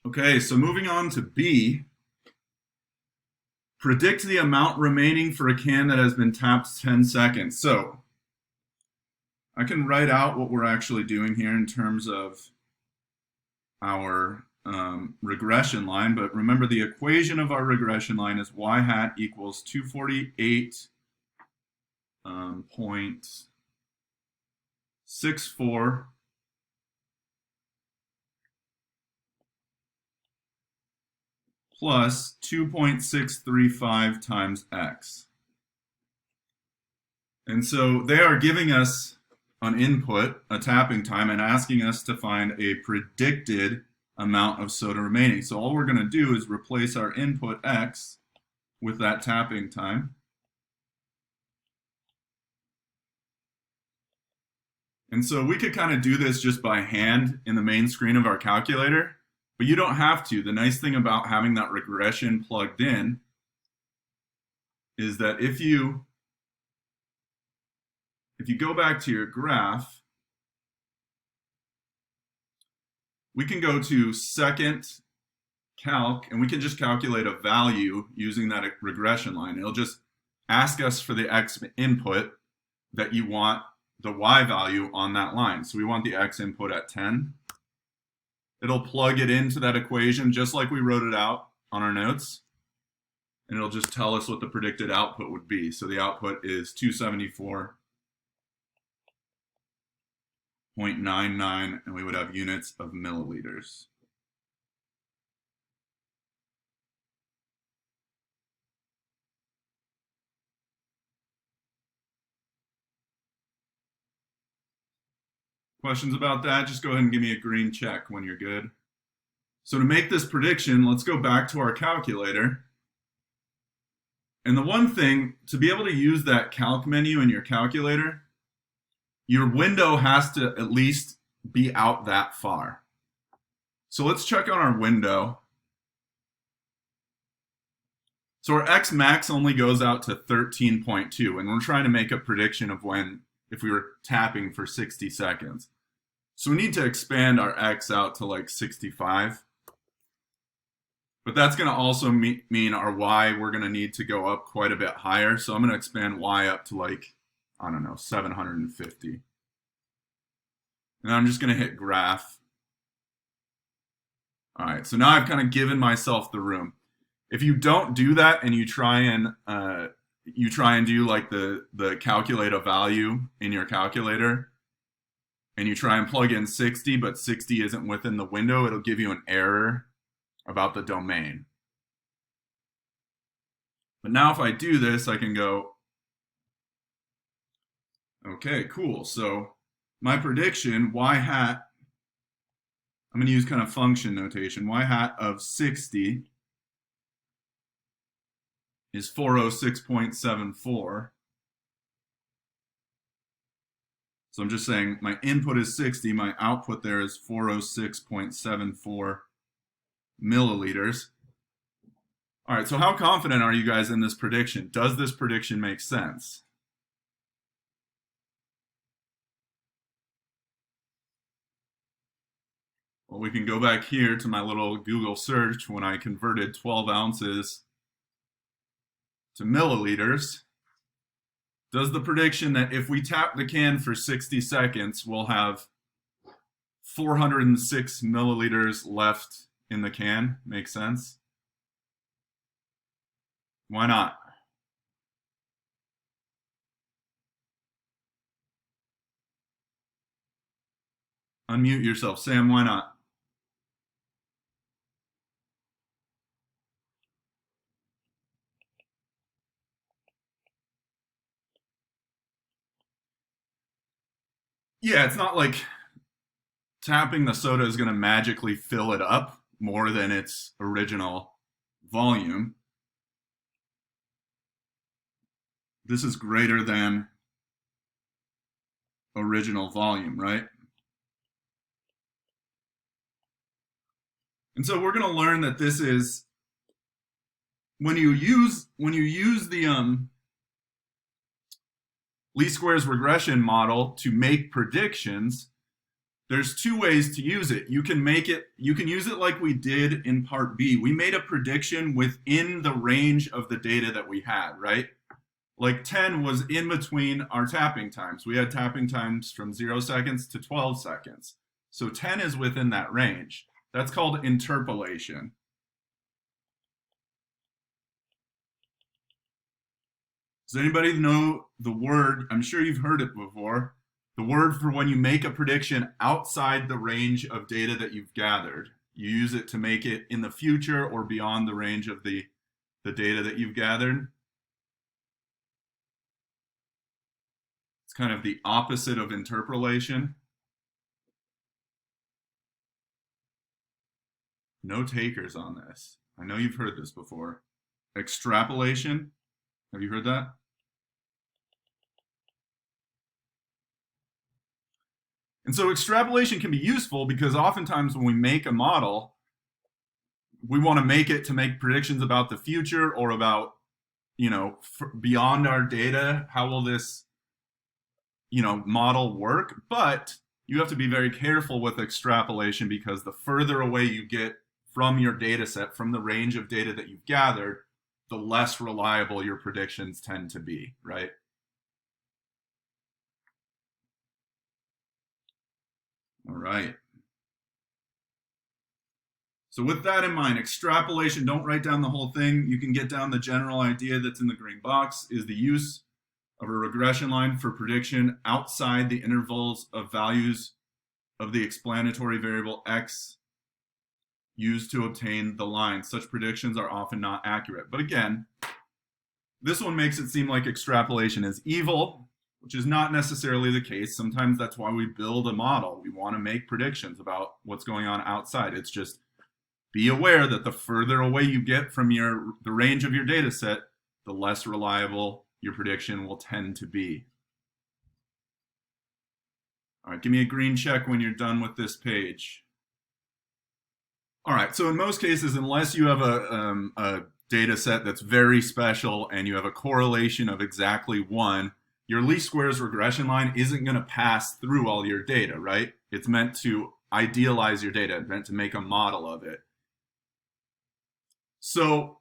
Okay, so moving on to B, predict the amount remaining for a can that has been tapped 10 seconds. So I can write out what we're actually doing here in terms of our regression line, but remember the equation of our regression line is y hat equals 248.64 plus 2.635 times x. And so they are giving us an input, a tapping time, and asking us to find a predicted amount of soda remaining. So all we're going to do is replace our input x with that tapping time. And so we could kind of do this just by hand in the main screen of our calculator, but you don't have to. The nice thing about having that regression plugged in is that if you go back to your graph, we can go to second calc and we can just calculate a value using that regression line. It'll just ask us for the x input that you want the y value on that line. So we want the x input at 10. It'll plug it into that equation just like we wrote it out on our notes. And it'll just tell us what the predicted output would be. So the output is 274.99, and we would have units of milliliters. Questions about that? Just go ahead and give me a green check when you're good. So to make this prediction, let's go back to our calculator. And the one thing, to be able to use that calc menu in your calculator, your window has to at least be out that far. So let's check on our window. So our x max only goes out to 13.2, and we're trying to make a prediction of when, if we were tapping for 60 seconds. So we need to expand our x out to like 65. But that's going to also mean our y, we're going to need to go up quite a bit higher. So I'm going to expand y up to like, I don't know, 750. And I'm just going to hit graph. All right, so now I've kind of given myself the room. If you don't do that and you try and do like the calculate a value in your calculator, and you try and plug in 60, but 60 isn't within the window, it'll give you an error about the domain. But now if I do this, I can go, okay, cool. So my prediction, y hat, I'm going to use kind of function notation. Y hat of 60 is 406.74. So I'm just saying my input is 60, my output there is 406.74 milliliters. All right, so how confident are you guys in this prediction? Does this prediction make sense? Well, we can go back here to my little Google search when I converted 12 ounces to milliliters. Does the prediction that if we tap the can for 60 seconds, we'll have 406 milliliters left in the can make sense? Why not? Unmute yourself. Sam, why not? Yeah, it's not like tapping the soda is going to magically fill it up more than its original volume. This is greater than original volume, right? And so we're going to learn that this is when you use the least squares regression model to make predictions, There's two ways to use it. You can use it like we did in part B. We made a prediction within the range of the data that we had, right? Like 10 was in between our tapping times. We had tapping times from 0 seconds to 12 seconds. So 10 is within that range. That's called interpolation. Does anybody know the word? I'm sure you've heard it before. The word for when you make a prediction outside the range of data that you've gathered. You use it to make it in the future or beyond the range of the data that you've gathered. It's kind of the opposite of interpolation. No takers on this. I know you've heard this before. Extrapolation. Have you heard that? And so extrapolation can be useful because oftentimes when we make a model, we want to make it to make predictions about the future or about, beyond our data. How will this, model work? But you have to be very careful with extrapolation because the further away you get from your data set, from the range of data that you've gathered, the less reliable your predictions tend to be, right? All right. So with that in mind, extrapolation, don't write down the whole thing. You can get down the general idea that's in the green box is the use of a regression line for prediction outside the intervals of values of the explanatory variable x used to obtain the line. Such predictions are often not accurate. But again, this one makes it seem like extrapolation is evil, which is not necessarily the case. Sometimes that's why we build a model. We want to make predictions about what's going on outside. It's just be aware that the further away you get from the range of your data set, the less reliable your prediction will tend to be. All right, give me a green check when you're done with this page. All right, so in most cases, unless you have a data set that's very special and you have a correlation of exactly 1, your least squares regression line isn't going to pass through all your data, right? It's meant to idealize your data. It's meant to make a model of it. So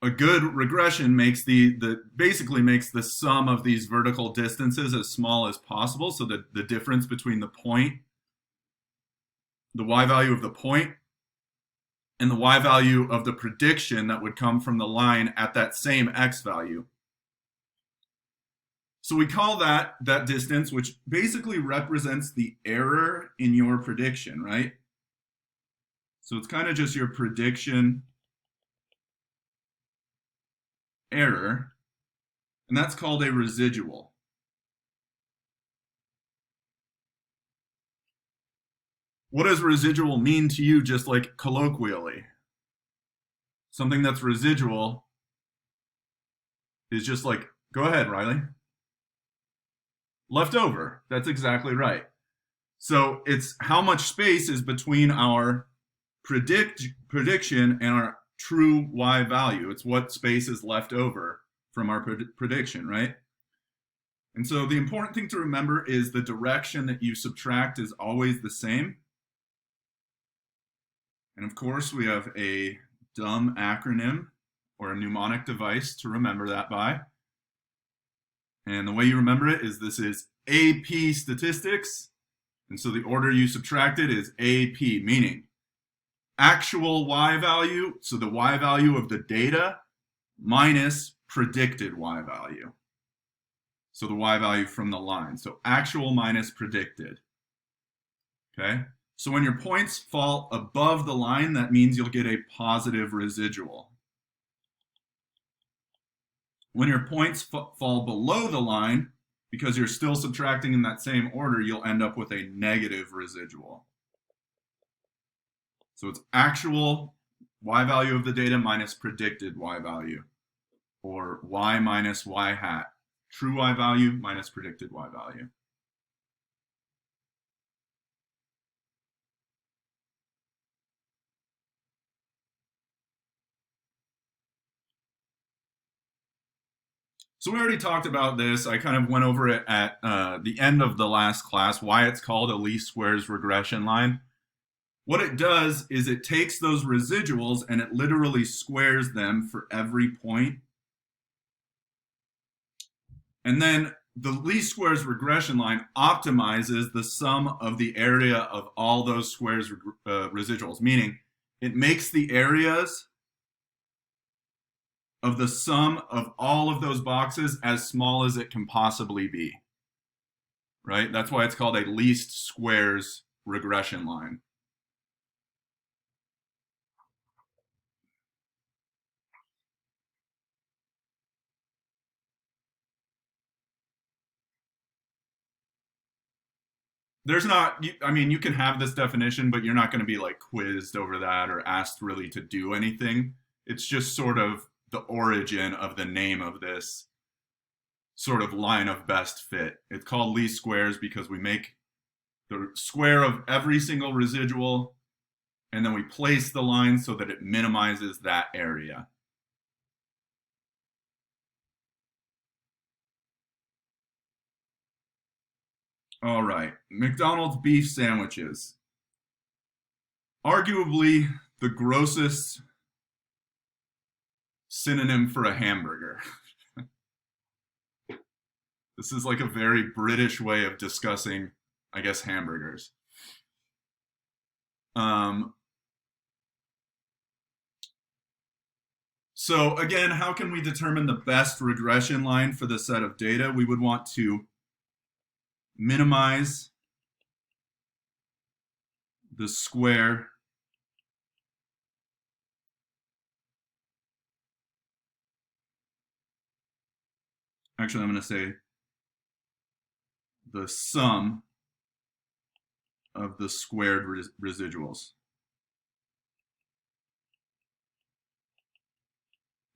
a good regression makes basically makes the sum of these vertical distances as small as possible, so that the difference between the y value of the point and the y value of the prediction that would come from the line at that same x value. So we call that distance, which basically represents the error in your prediction, right? So it's kind of just your prediction error, and that's called a residual. What does residual mean to you, just like colloquially? Something that's residual is just like, go ahead, Riley. Left over. That's exactly right. So it's how much space is between our prediction and our true y value. It's what space is left over from our prediction, right? And so the important thing to remember is the direction that you subtract is always the same. And of course, we have a dumb acronym or a mnemonic device to remember that by. And the way you remember it is this is AP statistics. And so the order you subtract it is AP, meaning actual y value, so the y value of the data, minus predicted y value. So the y value from the line. So actual minus predicted. Okay? So when your points fall above the line, that means you'll get a positive residual. When your points fall below the line, because you're still subtracting in that same order, you'll end up with a negative residual. So it's actual y value of the data minus predicted y value, or y minus y hat. True y value minus predicted y value. So we already talked about this. I kind of went over it at the end of the last class, why it's called a least squares regression line. What it does is it takes those residuals and it literally squares them for every point. And then the least squares regression line optimizes the sum of the area of all those squares residuals, meaning it makes the areas of the sum of all of those boxes as small as it can possibly be, right? That's why it's called a least squares regression line. There's not, I mean, you can have this definition, but you're not going to be like quizzed over that or asked really to do anything. It's just sort of the origin of the name of this sort of line of best fit. It's called least squares because we make the square of every single residual and then we place the line so that it minimizes that area. All right, McDonald's beef sandwiches. Arguably the grossest synonym for a hamburger. This is like a very British way of discussing, I guess, hamburgers. So again, how can we determine the best regression line for the set of data? We would want to minimize the square actually I'm going to say the sum of the squared residuals.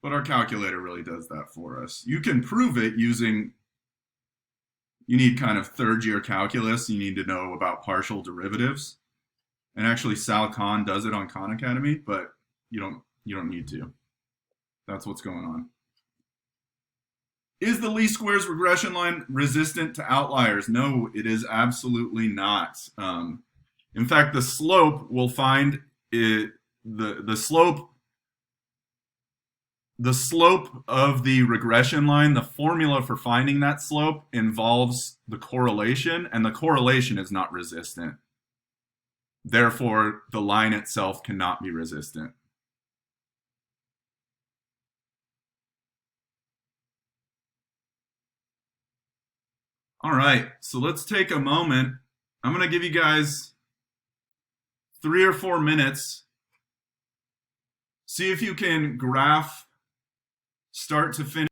But our calculator really does that for us. You can prove it using, you need kind of third year calculus. You need to know about partial derivatives. And actually Sal Khan does it on Khan Academy, but you don't need to. That's what's going on. Is the least squares regression line resistant to outliers? No, it is absolutely not. In fact, the slope we'll find it, the slope of the regression line, the formula for finding that slope involves the correlation, and the correlation is not resistant. Therefore, the line itself cannot be resistant. All right, so let's take a moment. I'm going to give you guys 3 or 4 minutes. See if you can graph start to finish.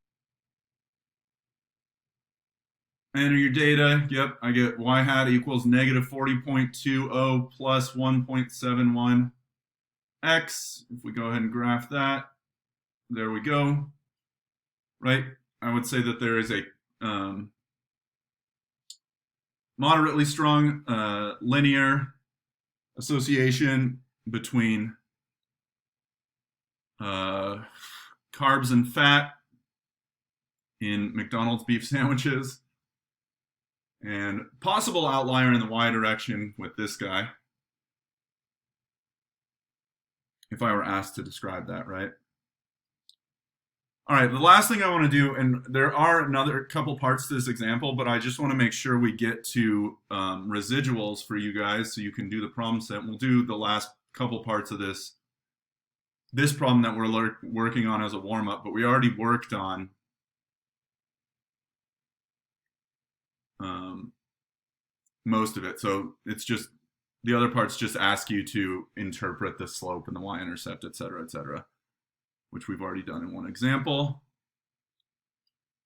Enter your data. Yep, I get y hat equals negative 40.20 plus 1.71 x. If we go ahead and graph that, there we go. Right, I would say that there is a moderately strong linear association between carbs and fat in McDonald's beef sandwiches, and possible outlier in the y direction with this guy, if I were asked to describe that, right? All right, the last thing I want to do, and there are another couple parts to this example, but I just want to make sure we get to residuals for you guys so you can do the problem set. We'll do the last couple parts of this problem that we're working on as a warm-up, but we already worked on most of it. So it's just, the other parts just ask you to interpret the slope and the y-intercept, et cetera, which we've already done in one example.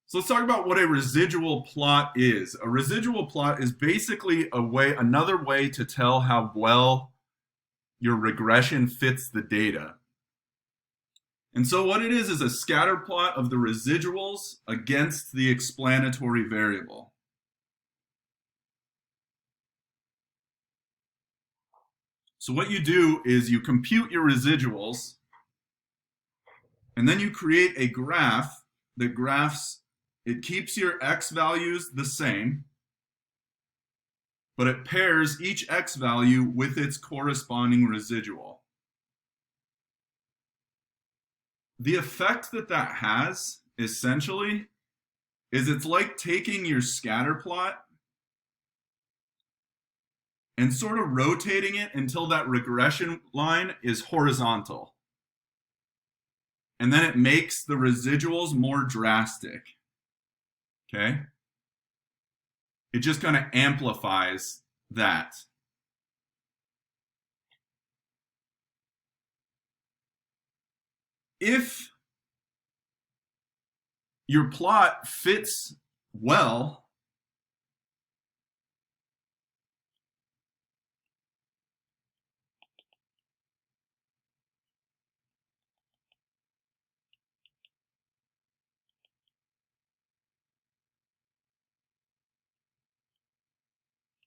So let's talk about what a residual plot is. A residual plot is basically another way to tell how well your regression fits the data. And so what it is a scatter plot of the residuals against the explanatory variable. So what you do is you compute your residuals, and then you create a graph that graphs it keeps your x values the same, but it pairs each x value with its corresponding residual. The effect that that has, essentially, is it's like taking your scatter plot and sort of rotating it until that regression line is horizontal. And then it makes the residuals more drastic. Okay? It just kind of amplifies that. If your plot fits well,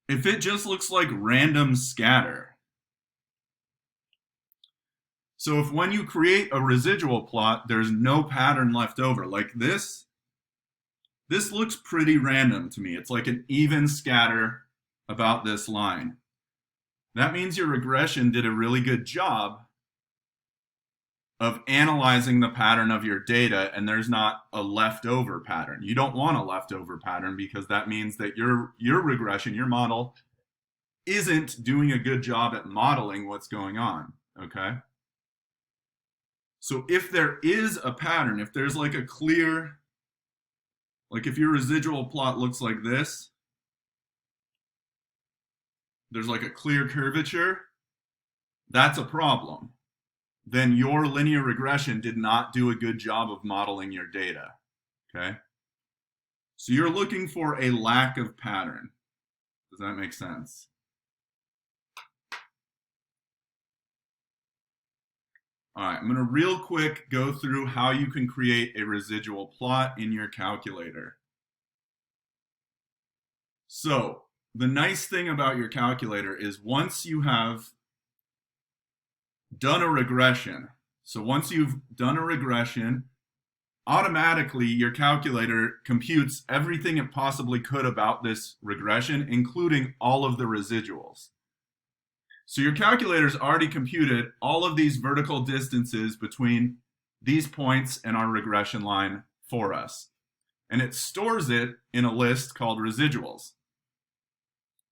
if it just looks like random scatter. So if when you create a residual plot, there's no pattern left over, like this looks pretty random to me. It's like an even scatter about this line. That means your regression did a really good job of analyzing the pattern of your data, and there's not a leftover pattern. You don't want a leftover pattern because that means that your regression, your model, isn't doing a good job at modeling what's going on, okay? So if there is a pattern, if there's like a clear, like if your residual plot looks like this, there's like a clear curvature, that's a problem. Then your linear regression did not do a good job of modeling your data, okay? So you're looking for a lack of pattern. Does that make sense? All right, I'm gonna real quick go through how you can create a residual plot in your calculator. So the nice thing about your calculator is once you have done a regression, so once you've done a regression, automatically your calculator computes everything it possibly could about this regression, including all of the residuals. So your calculator's already computed all of these vertical distances between these points and our regression line for us. And it stores it in a list called residuals.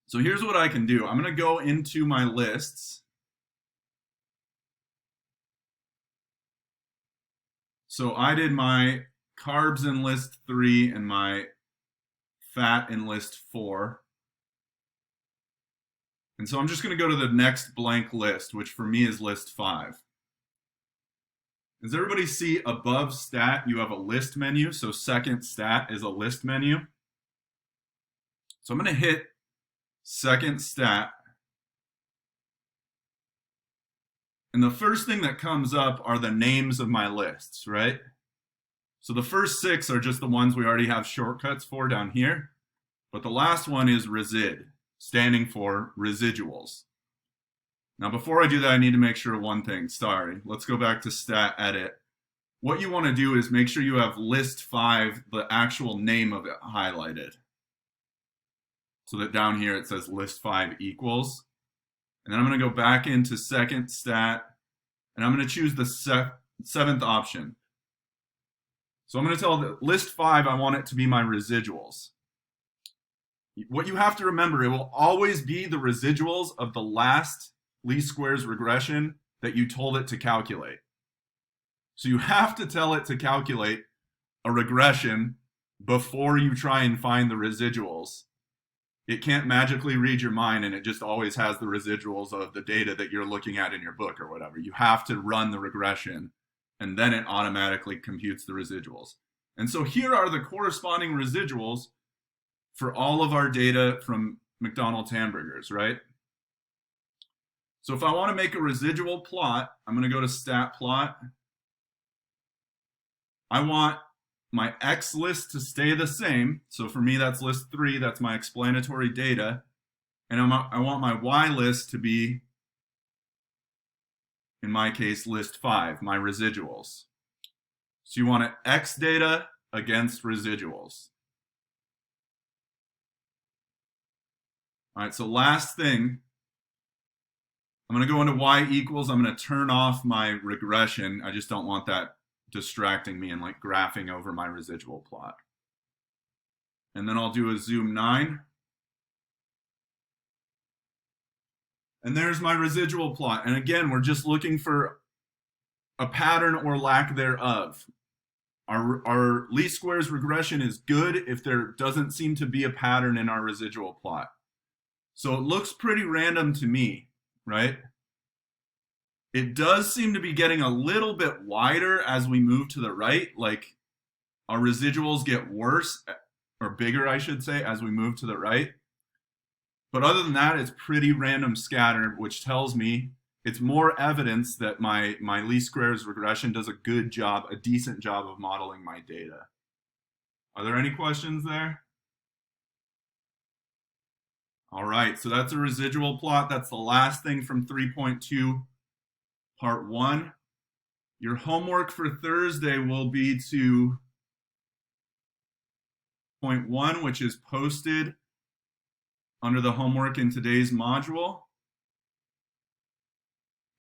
So here's what I can do. I'm going to go into my lists. So I did my carbs in list 3 and my fat in list 4. And so I'm just going to go to the next blank list, which for me is list 5. Does everybody see above stat, you have a list menu? So second stat is a list menu. So I'm going to hit second stat. And the first thing that comes up are the names of my lists, right? So the first 6 are just the ones we already have shortcuts for down here. But the last one is resid, standing for residuals. Now, before I do that, I need to make sure of one thing. Sorry. Let's go back to stat edit. What you want to do is make sure you have list 5, the actual name of it, highlighted. So that down here it says list 5 equals. And then I'm going to go back into second stat, and I'm going to choose the 7th option. So I'm going to tell the list 5, I want it to be my residuals. What you have to remember, it will always be the residuals of the last least squares regression that you told it to calculate. So you have to tell it to calculate a regression before you try and find the residuals. It can't magically read your mind, and it just always has the residuals of the data that you're looking at in your book or whatever. You have to run the regression, and then it automatically computes the residuals. And so here are the corresponding residuals for all of our data from McDonald's hamburgers, right? So if I want to make a residual plot, I'm going to go to stat plot. I want my X list to stay the same. So for me, that's list 3. That's my explanatory data. And I want my Y list to be, in my case, list 5, my residuals. So you want an X data, against residuals. All right, so last thing, I'm going to go into y equals. I'm going to turn off my regression. I just don't want that distracting me and like graphing over my residual plot. And then I'll do a zoom 9. And there's my residual plot. And again, we're just looking for a pattern or lack thereof. Our least squares regression is good if there doesn't seem to be a pattern in our residual plot. So it looks pretty random to me, right? It does seem to be getting a little bit wider as we move to the right, like our residuals get worse, or bigger, I should say, as we move to the right. But other than that, it's pretty random scattered, which tells me it's more evidence that my least squares regression does a good job, a decent job of modeling my data. Are there any questions there? All right, so that's a residual plot. That's the last thing from 3.2, part 1. Your homework for Thursday will be to point 1, which is posted under the homework in today's module.